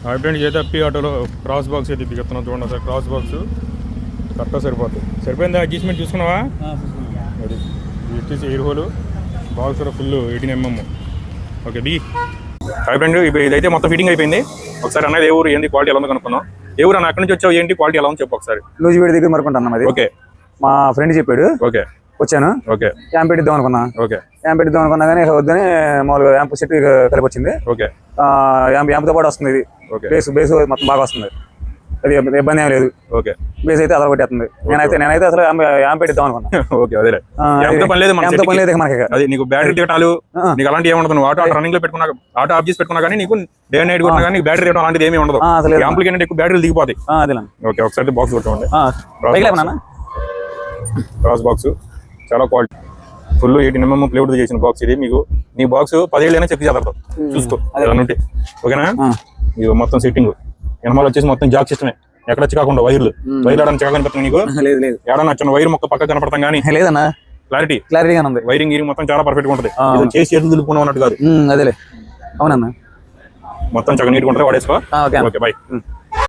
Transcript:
Friend అయితే అప్పి ఆటోలో cross box అయితే దిగుతున్నాం. చూడండి సార్, క్రాస్ బాక్స్ కరెక్ట్గా సరిపోతుంది. సరిపోయిందా? అడ్జస్ట్మెంట్ చూసుకున్నావా? అది ఇది వచ్చేసి ఎయిర్ హోల్ బాక్స్ కూడా full 18mm. Okay B friend ఇదైతే మొత్తం ఫిట్టింగ్ అయిపోయింది. ఒకసారి అన్నది ఏ ఊరు ఏంటి క్వాలిటీ ఎలా ఉందో కనుక్కున్నాం. ఏ ఊరు అన్న అక్కడి నుంచి వచ్చావు, ఏంటి క్వాలిటీ ఎలా ఉంది చెప్పు ఒకసారి. లూజిపేట దగ్గర మరుకుంటాను అది. ఓకే, మా ఫ్రెండ్ చెప్పాడు. ఓకే వచ్చాను. ఓకే, యాంప్ పెట్టిద్దాం అనుకున్నా. ఓకే, యాంప్ పెట్టిద్దాం అనుకున్నా కానీ వద్దని మామూలుగా యాంప్ సెట్ కలిపి వచ్చింది. ఓకే, యాంప్తో పాటు వస్తుంది ఇది. బేస్ మొత్తం బాగా వస్తుంది, అది ఇబ్బంది ఏం లేదు. ఓకే, బేస్ అయితే అదర్ కొట్టేస్తుంది. నేనైతే అసలు యాంప్ పెట్టిద్దాం అనుకున్నా. ఓకే, అదే పని లేదు మనకి. అది నీకు బ్యాటరీ తీయటాలు నీకు అలాంటి ఏమి ఉండదు. ఆటో రన్నింగ్ లో పెట్టుకున్నా, ఆటో ఆఫ్ చేసి పెట్టుకున్నా కానీ నీకు డే నైట్ కొన్నా కానీ బ్యాటరీ తీయడం అలాంటిది ఏమి ఉండదు. యాంప్లకి ఏంటంటే ఎక్కువ బ్యాటరీలు దిగిపోతాయి. ఓకే, ఒకసారి బాక్స్ కొట్టండి. క్రాస్ బాక్స్ చాలా క్వాలిటీ, ఫుల్ 18mm ప్లేవుడ్ చేసిన బాక్స్ ఇది. మీకు నీ బాక్స్ 10 ఏళ్ళైనా చెక్ చేద్దాం, చూసుకో ఉంటే. ఓకేనా? ఇది మొత్తం సెట్టింగ్ ఎనమాల వచ్చేసి మొత్తం జాక్ సిస్టమే, ఎక్కడ చికాకుండా వైర్లు ఆడని చికా కనిపిస్తుంది నీకు. ఏడన్నా వచ్చిన వైర్ మొక్క పక్క కనపడతాం కానీ లేదన్నా, క్లారిటీగా ఉంది. వైరింగ్ గీరింగ్ మొత్తం చాలా పర్ఫెక్ట్ గా ఉంటుంది. చేసి చేతులు దులుపుకున్నాం అన్నట్టు కాదు. అదేలే, అవునన్నా, మొత్తం చక్కగా నీట్గా ఉంటుంది. వాడేసుకో. Okay, by.